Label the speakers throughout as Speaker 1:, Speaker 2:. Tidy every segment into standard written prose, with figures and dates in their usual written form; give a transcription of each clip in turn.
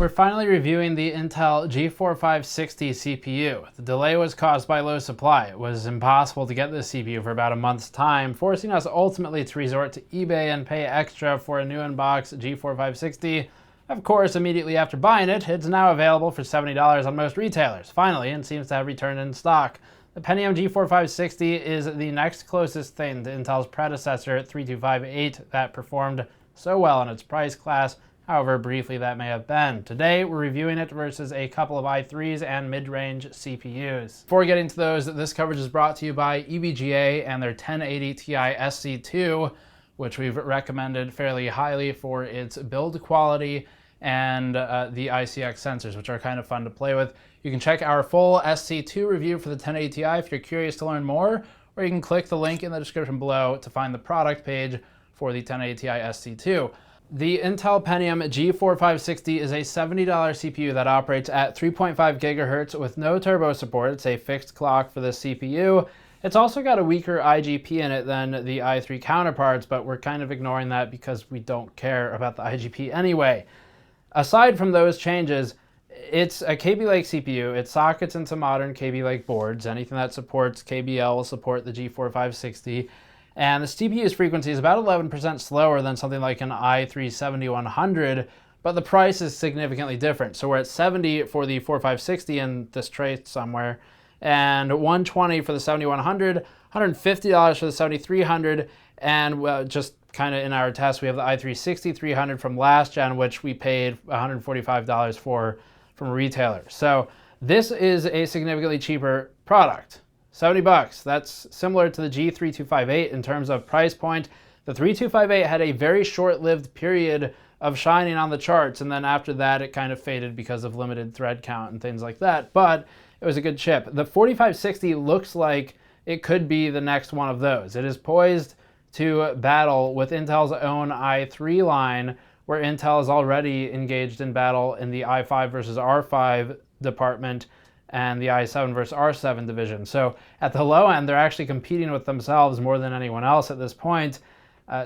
Speaker 1: We're finally reviewing the Intel G4560 CPU. The delay was caused by low supply. It was impossible to get this CPU for about a month's time, forcing us ultimately to resort to eBay and pay extra for a new in-box G4560. Of course, immediately after buying it, it's now available for $70 on most retailers, finally, and seems to have returned in stock. The Pentium G4560 is the next closest thing to Intel's predecessor 3258 that performed so well in its price class, however briefly that may have been. Today, we're reviewing it versus a couple of i3s and mid-range CPUs. Before getting to those, this coverage is brought to you by EVGA and their 1080 Ti SC2, which we've recommended fairly highly for its build quality and the ICX sensors, which are kind of fun to play with. You can check our full SC2 review for the 1080 Ti if you're curious to learn more, or you can click the link in the description below to find the product page for the 1080 Ti SC2. The Intel Pentium G4560 is a $70 CPU that operates at 3.5 gigahertz with no turbo support. It's a fixed clock for this CPU. It's also got a weaker IGP in it than the i3 counterparts, but we're kind of ignoring that because we don't care about the IGP anyway. Aside from those changes, it's a Kaby Lake CPU. It sockets into modern Kaby Lake boards. Anything that supports KBL will support the G4560. And the CPU's frequency is about 11% slower than something like an i3 7100, but the price is significantly different. So we're at $70 for the 4560 in this tray somewhere, and $120 for the 7100, $150 for the 7300, and just kind of in our test, we have the i3 6300 from last gen, which we paid $145 for from a retailer. So this is a significantly cheaper product. $70. That's similar to the G3258 in terms of price point. The 3258 had a very short-lived period of shining on the charts, and then after that it kind of faded because of limited thread count and things like that, but it was a good chip. The 4560 looks like it could be the next one of those. It is poised to battle with Intel's own i3 line, where Intel is already engaged in battle in the i5 versus R5 department and the i7 versus R7 division. So at the low end, they're actually competing with themselves more than anyone else at this point.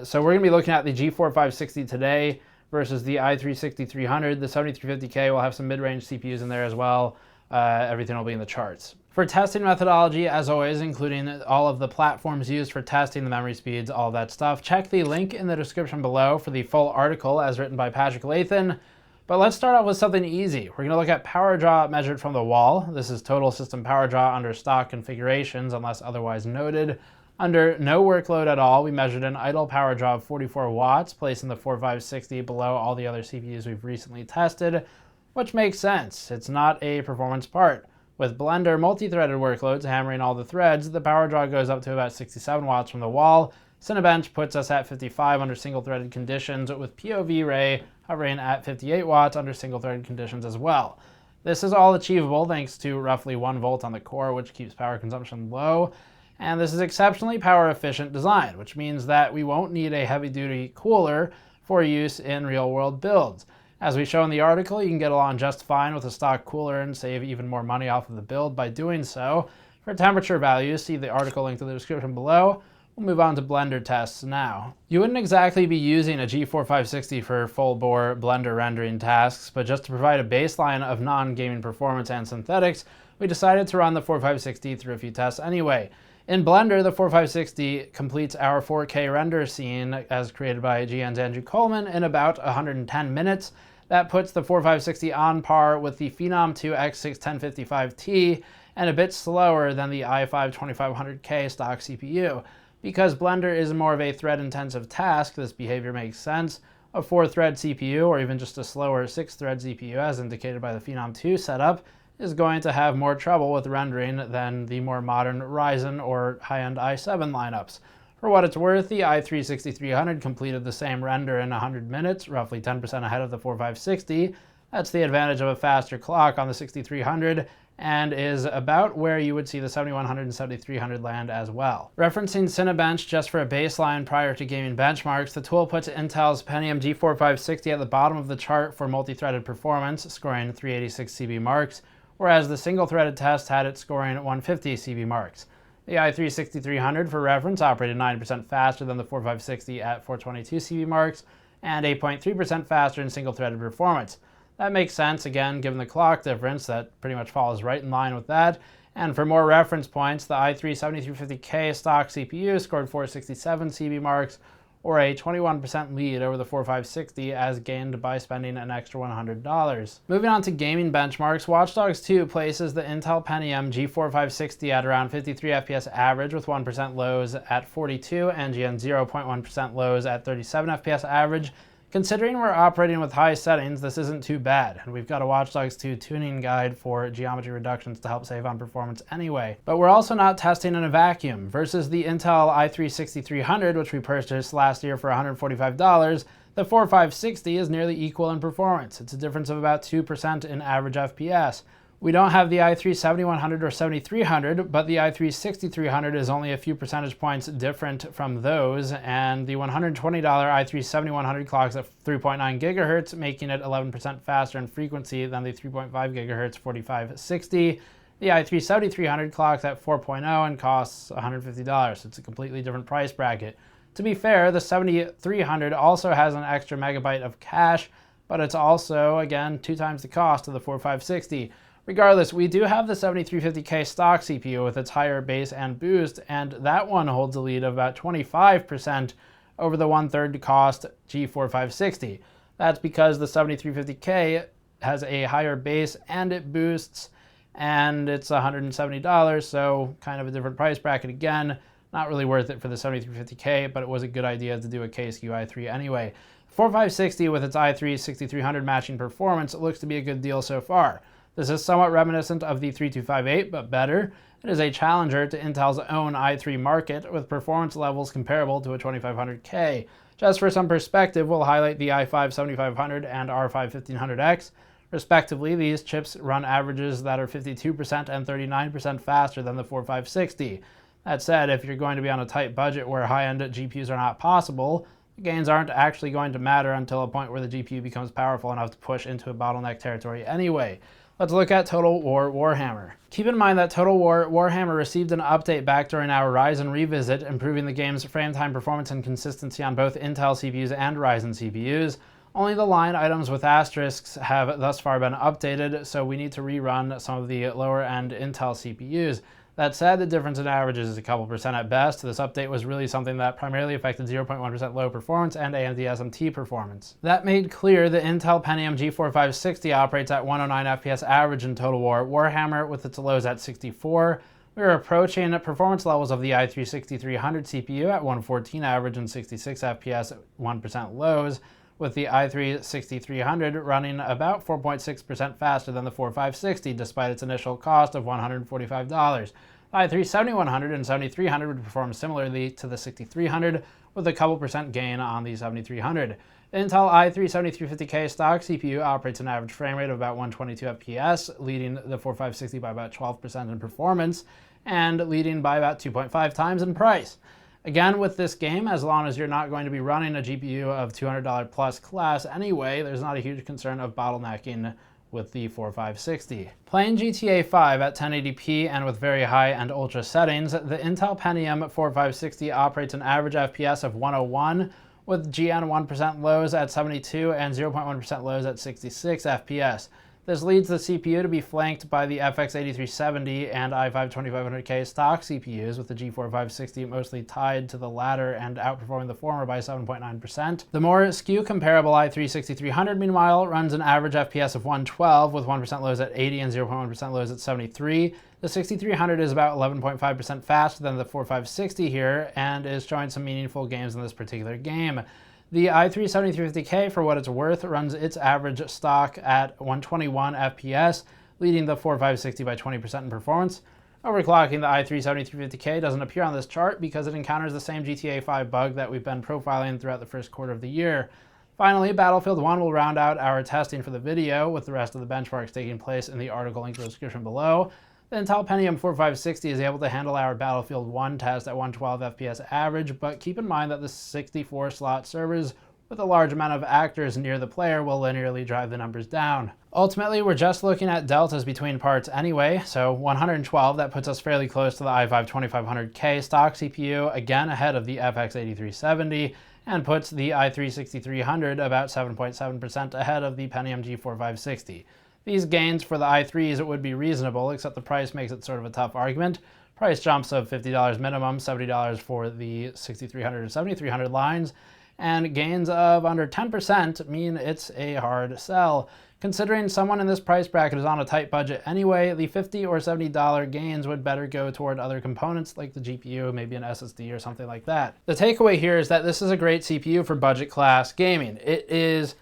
Speaker 1: So we're gonna be looking at the G4560 today versus the i3 6300. The 7350K will have some mid-range CPUs in there as well. Everything will be in the charts. For testing methodology, as always, including all of the platforms used for testing, the memory speeds, all that stuff, check the link in the description below for the full article as written by Patrick Lathan. But let's start off with something easy. We're going to look at power draw measured from the wall. This is total system power draw under stock configurations, unless otherwise noted. Under no workload at all, we measured an idle power draw of 44 watts, placing the 4560 below all the other CPUs we've recently tested, which makes sense. It's not a performance part. With Blender multi-threaded workloads hammering all the threads, the power draw goes up to about 67 watts from the wall. Cinebench puts us at 55 under single-threaded conditions, with POV Ray hovering at 58 watts under single-threaded conditions as well. This is all achievable thanks to roughly 1 volt on the core, which keeps power consumption low. And this is exceptionally power-efficient design, which means that we won't need a heavy-duty cooler for use in real-world builds. As we show in the article, you can get along just fine with a stock cooler and save even more money off of the build by doing so. For temperature values, see the article linked in the description below. We'll move on to Blender tests now. You wouldn't exactly be using a G4560 for full-bore Blender rendering tasks, but just to provide a baseline of non-gaming performance and synthetics, we decided to run the 4560 through a few tests anyway. In Blender, the 4560 completes our 4K render scene as created by GN's Andrew Coleman in about 110 minutes. That puts the 4560 on par with the Phenom 2 X6 1055T and a bit slower than the i5 2500K stock CPU. Because Blender is more of a thread-intensive task, this behavior makes sense. A 4-thread CPU, or even just a slower 6-thread CPU as indicated by the Phenom 2 setup, is going to have more trouble with rendering than the more modern Ryzen or high-end i7 lineups. For what it's worth, the i3 6300 completed the same render in 100 minutes, roughly 10% ahead of the 4560. That's the advantage of a faster clock on the 6300, and is about where you would see the 7100 and 7300 land as well. Referencing Cinebench just for a baseline prior to gaming benchmarks, the tool puts Intel's Pentium G4560 at the bottom of the chart for multi-threaded performance, scoring 386 CB marks, whereas the single-threaded test had it scoring 150 CB marks. The i3 6300, for reference, operated 9% faster than the 4560 at 422 CB marks, and 8.3% faster in single-threaded performance. That makes sense, again, given the clock difference. That pretty much falls right in line with that. And for more reference points, the i3-7350K stock CPU scored 467 CB marks, or a 21% lead over the 4560 as gained by spending an extra $100. Moving on to gaming benchmarks, Watch Dogs 2 places the Intel Pentium G4560 at around 53 FPS average with 1% lows at 42 and 0.1% lows at 37 FPS average. Considering we're operating with high settings, this isn't too bad, and we've got a Watch Dogs 2 tuning guide for geometry reductions to help save on performance anyway. But we're also not testing in a vacuum. Versus the Intel i3-6300, which we purchased last year for $145, the 4560 is nearly equal in performance. It's a difference of about 2% in average FPS. We don't have the i3-7100 or 7300, but the i3-6300 is only a few percentage points different from those, and the $120 i3-7100 clocks at 3.9 GHz, making it 11% faster in frequency than the 3.5 GHz 4560. The i3-7300 clocks at 4.0 and costs $150. It's a completely different price bracket. To be fair, the 7300 also has an extra megabyte of cache, but it's also, again, 2 times the cost of the 4560. Regardless, we do have the 7350K stock CPU with its higher base and boost, and that one holds a lead of about 25% over the 1/3 cost G4560. That's because the 7350K has a higher base and it boosts, and it's $170, so kind of a different price bracket again. Not really worth it for the 7350K, but it was a good idea to do a K-SKU i3 anyway. 4560 with its i3-6300 matching performance looks to be a good deal so far. This is somewhat reminiscent of the 3258, but better. It is a challenger to Intel's own i3 market with performance levels comparable to a 2500K. Just for some perspective, we'll highlight the i5-7500 and R5-1500X. Respectively, these chips run averages that are 52% and 39% faster than the 4560. That said, if you're going to be on a tight budget where high-end GPUs are not possible, the gains aren't actually going to matter until a point where the GPU becomes powerful enough to push into a bottleneck territory anyway. Let's look at Total War Warhammer. Keep in mind that Total War Warhammer received an update back during our Ryzen revisit, improving the game's frame time performance and consistency on both Intel CPUs and Ryzen CPUs. Only the line items with asterisks have thus far been updated, so we need to rerun some of the lower-end Intel CPUs. That said, the difference in averages is a couple percent at best. This update was really something that primarily affected 0.1% low performance and AMD SMT performance. That made clear the Intel Pentium G4560 operates at 109 FPS average in Total War Warhammer with its lows at 64. We are approaching performance levels of the i3-6300 CPU at 114 average and 66 FPS at 1% lows, with the i3-6300 running about 4.6% faster than the 4560 despite its initial cost of $145. The i3-7100 and 7300 would perform similarly to the 6300 with a couple percent gain on the 7300. The Intel i3-7350K stock CPU operates an average frame rate of about 122 FPS, leading the 4560 by about 12% in performance and leading by about 2.5 times in price. Again, with this game, as long as you're not going to be running a GPU of $200 plus class anyway, there's not a huge concern of bottlenecking with the 4560. Playing GTA 5 at 1080p and with very high and ultra settings, the Intel Pentium 4560 operates an average FPS of 101 with GN 1% lows at 72 and 0.1% lows at 66 FPS. This leads the CPU to be flanked by the FX8370 and i5-2500K stock CPUs, with the G4560 mostly tied to the latter and outperforming the former by 7.9%. The more SKU comparable i3-6300, meanwhile, runs an average FPS of 112 with 1% lows at 80 and 0.1% lows at 73. The 6300 is about 11.5% faster than the 4560 here and is showing some meaningful gains in this particular game. The i3-7350K, for what it's worth, runs its average stock at 121 FPS, leading the 4560 by 20% in performance. Overclocking the i3-7350K doesn't appear on this chart because it encounters the same GTA 5 bug that we've been profiling throughout the first quarter of the year. Finally, Battlefield 1 will round out our testing for the video, with the rest of the benchmarks taking place in the article linked in the description below. The Intel Pentium 4560 is able to handle our Battlefield 1 test at 112 FPS average, but keep in mind that the 64-slot servers with a large amount of actors near the player will linearly drive the numbers down. Ultimately, we're just looking at deltas between parts anyway, so 112, that puts us fairly close to the i5-2500K stock CPU, again ahead of the FX8370, and puts the i3-6300 about 7.7% ahead of the Pentium G4560. These gains for the i3s would be reasonable, except the price makes it sort of a tough argument. Price jumps of $50 minimum, $70 for the 6300 and 7300 lines, and gains of under 10% mean it's a hard sell. Considering someone in this price bracket is on a tight budget anyway, the $50 or $70 gains would better go toward other components like the GPU, maybe an SSD or something like that. The takeaway here is that this is a great CPU for budget class gaming. It is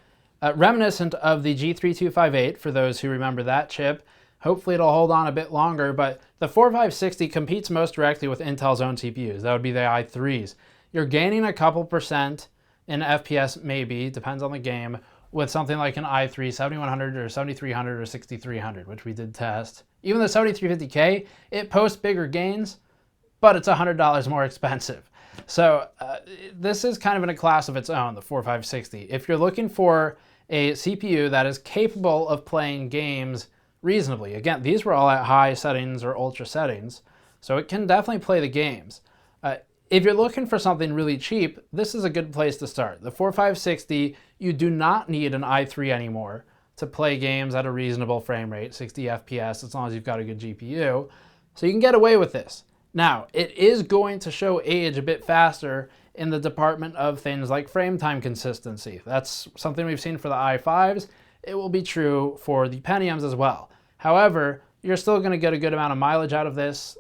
Speaker 1: reminiscent of the G3258 for those who remember that chip. Hopefully it'll hold on a bit longer, but the 4560 competes most directly with Intel's own CPUs. That would be the i3s. You're gaining a couple percent in FPS maybe, depends on the game, with something like an i3 7100 or 7300 or 6300, which we did test. Even the 7350K, it posts bigger gains, but it's $100 more expensive. So this is kind of in a class of its own, the 4560. If you're looking for a CPU that is capable of playing games reasonably, again, these were all at high settings or ultra settings, so it can definitely play the games. If you're looking for something really cheap, this is a good place to start. The 4560, you do not need an i3 anymore to play games at a reasonable frame rate, 60 FPS, as long as you've got a good GPU. So you can get away with this. Now, it is going to show age a bit faster in the department of things like frame time consistency. That's something we've seen for the i5s. It will be true for the Pentiums as well. However, you're still going to get a good amount of mileage out of this.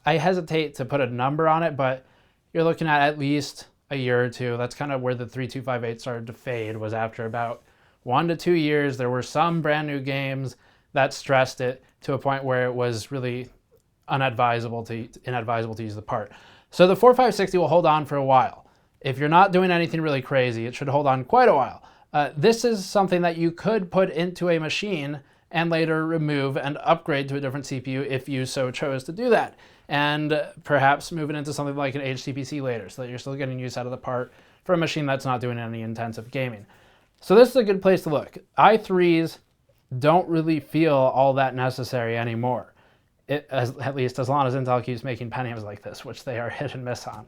Speaker 1: I hesitate to put a number on it, but you're looking at least a year or two. That's kind of where the 3258 started to fade, was after about 1 to 2 years. There were some brand new games that stressed it to a point where it was really inadvisable to use the part. So the 4560 will hold on for a while. If you're not doing anything really crazy, it should hold on quite a while. This is something that you could put into a machine and later remove and upgrade to a different CPU if you so chose to do that. And perhaps move it into something like an HTPC later, so that you're still getting use out of the part for a machine that's not doing any intensive gaming. So this is a good place to look. i3s don't really feel all that necessary anymore, at least as long as Intel keeps making Pentiums like this, which they are hit and miss on.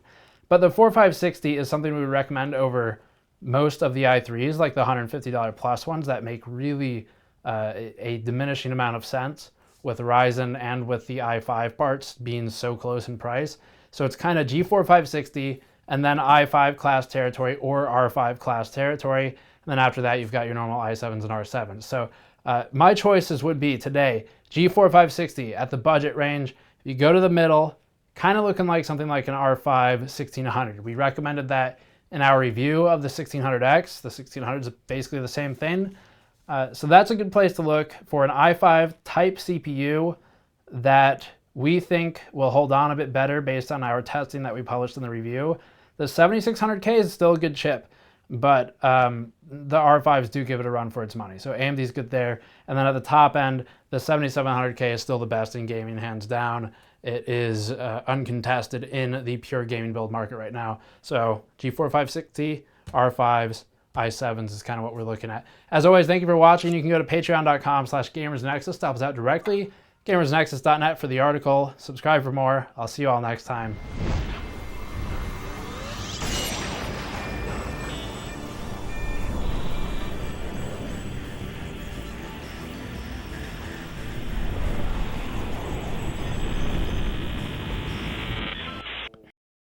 Speaker 1: But the 4560 is something we would recommend over most of the i3s, like the $150 plus ones that make really a diminishing amount of sense, with Ryzen and with the i5 parts being so close in price. So it's kind of G4560 and then i5 class territory or R5 class territory. And then after that, you've got your normal i7s and R7s. So my choices would be today, G4560 at the budget range. If you go to the middle, kind of looking like something like an R5 1600. We recommended that in our review of the 1600X. The 1600 is basically the same thing. So that's a good place to look for an i5 type CPU that we think will hold on a bit better based on our testing that we published in the review. The 7600K is still a good chip, but the R5s do give it a run for its money. So AMD's good there. And then at the top end, the 7700K is still the best in gaming, hands down. It is uncontested in the pure gaming build market right now. So G4560, R5s, i7s is kind of what we're looking at. As always, thank you for watching. You can go to patreon.com/gamersnexus to help us out directly. Gamersnexus.net for the article. Subscribe for more. I'll see you all next time.